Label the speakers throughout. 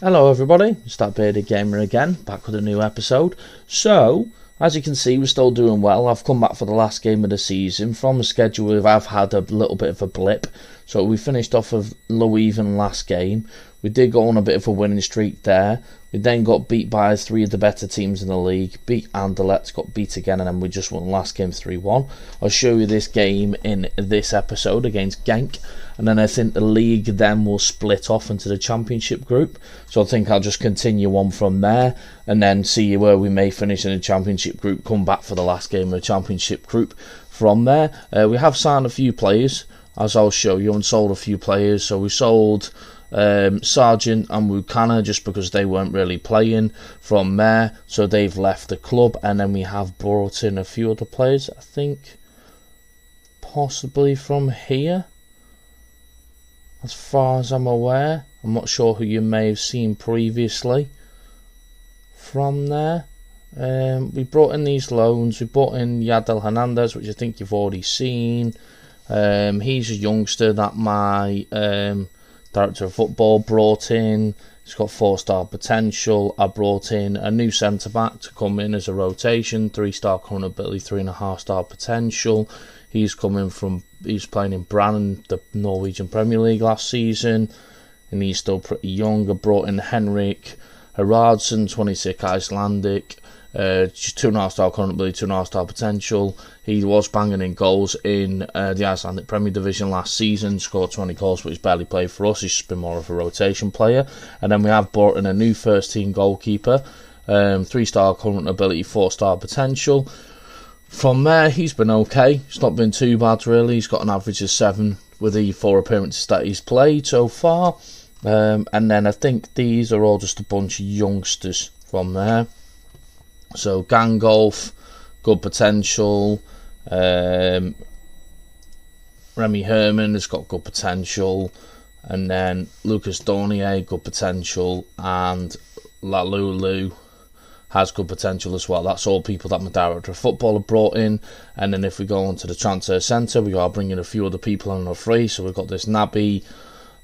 Speaker 1: Hello everybody, it's that bearded gamer again, back with a new episode. So, as you can see, we're still doing well. I've come back for the last game of the season. From the schedule, I've had a little bit of a blip. So we finished off of low even last game. We did go on a bit of a winning streak there. We then got beat by three of the better teams in the league. Beat Anderlecht, got beat again, and then we just won last game 3-1. I'll show you this game in this episode against Genk. And then I think the league then will split off into the championship group. So I think I'll just continue on from there and then see where we may finish in the championship group. Come back for the last game of the championship group from there. We have signed a few players, as I'll show you, and sold a few players. So we sold Sargent and Wukana just because they weren't really playing from there. So they've left the club. And then we have brought in a few other players, I think, possibly from here. As far as I'm aware, I'm not sure who you may have seen previously from there. We brought in these loans. We brought in Yadel Hernandez, which I think you've already seen. He's a youngster that my director of football brought in. He's got 4-star potential. I brought in a new centre-back to come in as a rotation. 3-star current ability, 3.5-star potential. He's playing in Brann, the Norwegian Premier League last season, and he's still pretty young. I brought in Henrik Haraldsson, 26 Icelandic, 2.5-star current ability, 2.5-star potential. He was banging in goals in the Icelandic Premier Division last season, scored 20 goals, but he's barely played for us. He's just been more of a rotation player. And then we have brought in a new first-team goalkeeper, 3-star current ability, 4-star potential. From there, he's been okay. It's not been too bad, really. He's got an average of 7 with the 4 appearances that he's played so far. And then I think these are all just a bunch of youngsters from there. So Gangolf, good potential. Remy Herman has got good potential. And then Lucas Dornier, good potential. And Lalulu has good potential as well. That's all people that my director of football have brought in. And then if we go on to the transfer centre, we are bringing a few other people on a free. So we've got this Nabi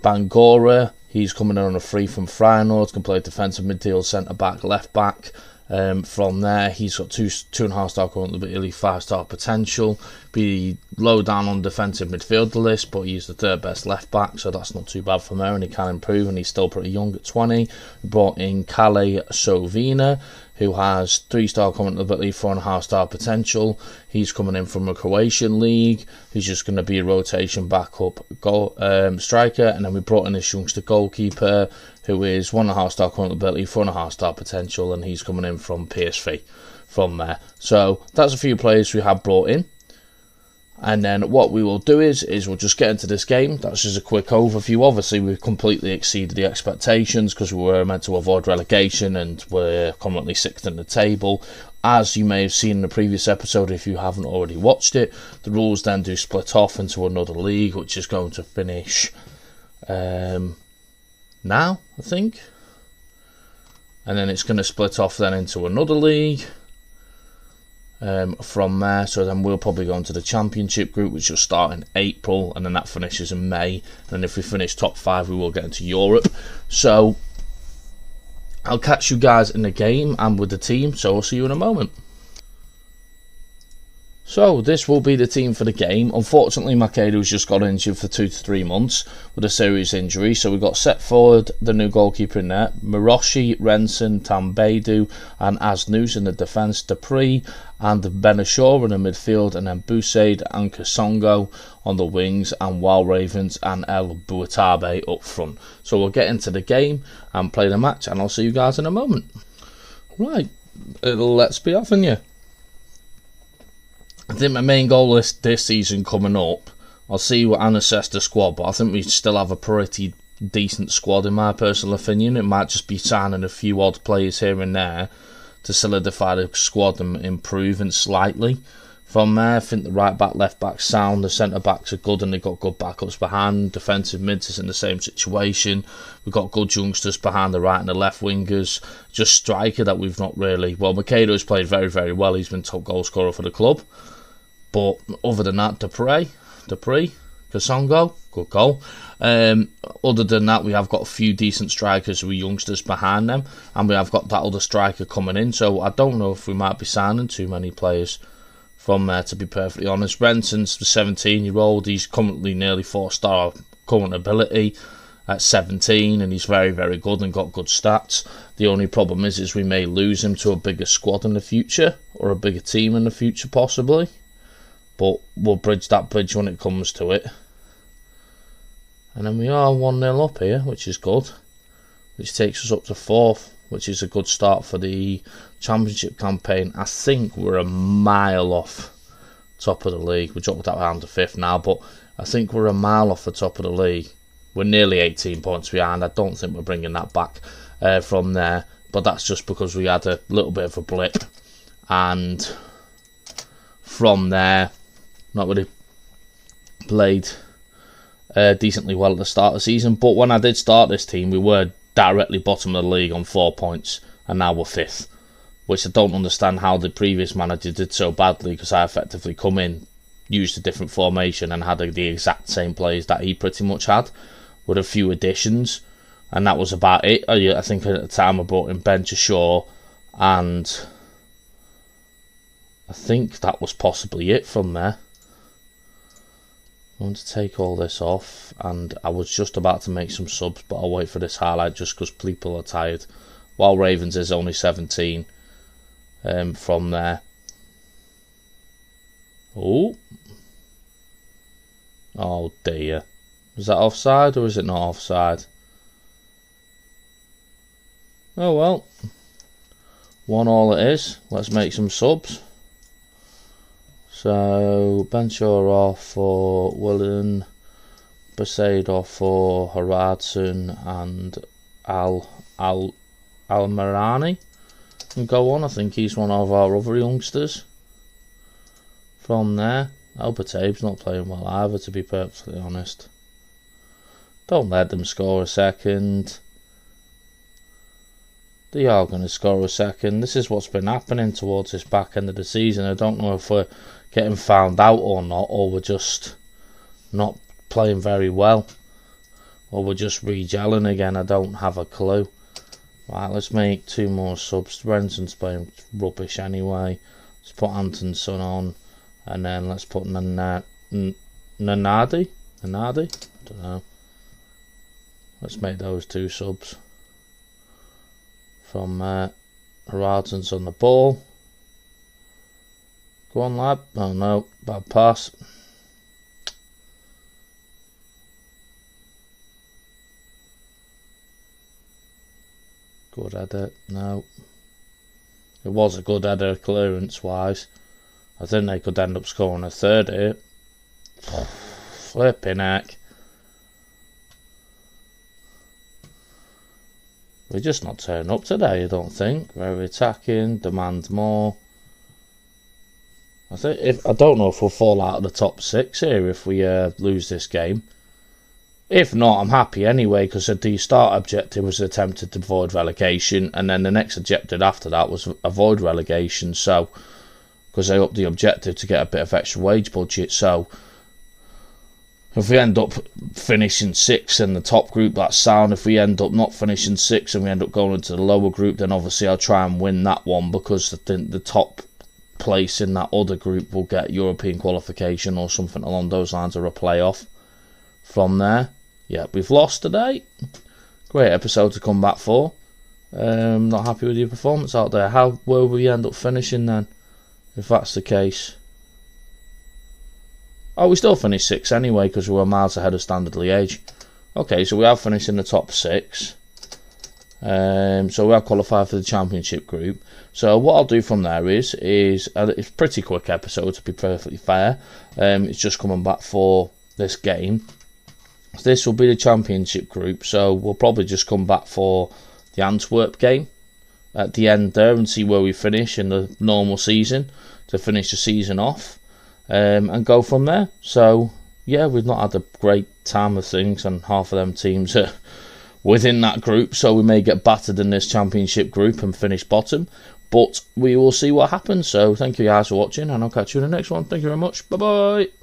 Speaker 1: Bangora. He's coming in on a free from Feyenoord. Can play defensive midfield, centre back, left back. From there, he's got 2.5-star current ability, 5-star potential. Be low down on defensive midfielder list, but he's the 3rd best left back, so that's not too bad from there, and he can improve, and he's still pretty young at 20. We brought in Kale Sovina, who has 3-star current ability, 4.5-star potential. He's coming in from a Croatian league. He's just going to be a rotation backup striker. And then we brought in this youngster goalkeeper, who is 1.5-star current ability, 4.5-star potential, and he's coming in from PSV from there. So that's a few players we have brought in. And then what we will do is we'll just get into this game. That's just a quick overview. Obviously, we've completely exceeded the expectations because we were meant to avoid relegation and we're currently 6th in the table. As you may have seen in the previous episode, if you haven't already watched it, the rules then do split off into another league, which is going to finish now, I think. And then it's going to split off then into another league. From there, so then we'll probably go into the championship group, which will start in April, and then that finishes in May. And then if we finish top 5, we will get into Europe. So I'll catch you guys in the game and with the team, so I'll see you in a moment. So this will be the team for the game. Unfortunately, Makedo's just got injured for 2 to 3 months with a serious injury. So we've got set forward, the new goalkeeper in there, Miroshi, Renson, Tambedu and Asnus in the defence, Dupree and Benashaw in the midfield, and then Busaid and Kasongo on the wings, and Wild Ravens and El Buatabe up front. So we'll get into the game and play the match, and I'll see you guys in a moment. Right, let's be off on you. I think my main goal is this season coming up. I'll see what and assess the squad, but I think we still have a pretty decent squad in my personal opinion. It might just be signing a few odd players here and there to solidify the squad and improve it slightly. From there, I think the right back, left back sound, the centre backs are good and they've got good backups behind. Defensive mids is in the same situation. We've got good youngsters behind the right and the left wingers. Just striker that we've not really... Well, Makedo's played very, very well. He's been top goal scorer for the club. But other than that, Dupree, Kasongo, good goal. Other than that, we have got a few decent strikers with youngsters behind them. And we have got that other striker coming in. So I don't know if we might be signing too many players from there, to be perfectly honest. Renson's the 17-year-old. He's currently nearly 4-star current ability at 17, and he's very, very good and got good stats. The only problem is we may lose him to a bigger squad in the future, or a bigger team in the future possibly. But we'll bridge that bridge when it comes to it. And then we are 1-0 up here, which is good. Which takes us up to 4th, which is a good start for the Championship campaign. I think we're a mile off top of the league. We dropped that down to 5th now, but I think we're a mile off the top of the league. We're nearly 18 points behind. I don't think we're bringing that back from there, but that's just because we had a little bit of a blip. And from there, not really played decently well at the start of the season. But when I did start this team, we were directly bottom of the league on 4 points, and now we're 5th, which I don't understand how the previous manager did so badly, because I effectively come in, used a different formation and had the exact same players that he pretty much had, with a few additions, and that was about it. I think at the time I brought in Ben Shaw, and I think that was possibly it from there. I'm going to take all this off, and I was just about to make some subs, but I'll wait for this highlight just because people are tired. While Ravens is only 17 from there. Oh dear. Is that offside or is it not offside? Oh well. 1-1 it is. Let's make some subs. So, Benshaw off for Willen, Besaid off for Haraldson, and Almirani can go on. I think he's one of our other youngsters. From there, Albertabe's not playing well either, to be perfectly honest. Don't let them score a second. They are going to score a second. This is what's been happening towards this back end of the season. I don't know if we're getting found out or not, or we're just not playing very well, or we're just regelling again. I don't have a clue. Right, let's make 2 more subs. Renson's playing rubbish anyway. Let's put Antonson on, and then let's put Nanadi? I don't know. Let's make those 2 subs. From Haraldson's on the ball. Go on, lad. Oh no, bad pass. Good header. No. It was a good header clearance wise. I think they could end up scoring a 3rd here. Flipping heck. We're just not turning up today, I don't think. Very attacking, demand more. I don't know if we'll fall out of the top 6 here if we lose this game. If not, I'm happy anyway, because the start objective was attempted to avoid relegation, and then the next objective after that was avoid relegation. So, because they upped the objective to get a bit of extra wage budget. So, if we end up finishing 6th in the top group, that's sound. If we end up not finishing 6th and we end up going into the lower group, then obviously I'll try and win that one, because the top place in that other group will get European qualification or something along those lines, or a playoff. From there, yeah, we've lost today. Great episode to come back for. Not happy with your performance out there. How will we end up finishing then, if that's the case? Oh, we still finished 6th anyway, because we were miles ahead of Standard Liège. Okay, so we have finished in the top 6. So we have qualified for the Championship group. So what I'll do from there is it's a pretty quick episode, to be perfectly fair. It's just coming back for this game. this will be the Championship group, so we'll probably just come back for the Antwerp game at the end there and see where we finish in the normal season to finish the season off, and go from there. So yeah, we've not had a great time of things, and half of them teams are within that group, so we may get battered in this Championship group and finish bottom, but we will see what happens. So thank you guys for watching, and I'll catch you in the next one. Thank you very much. Bye bye.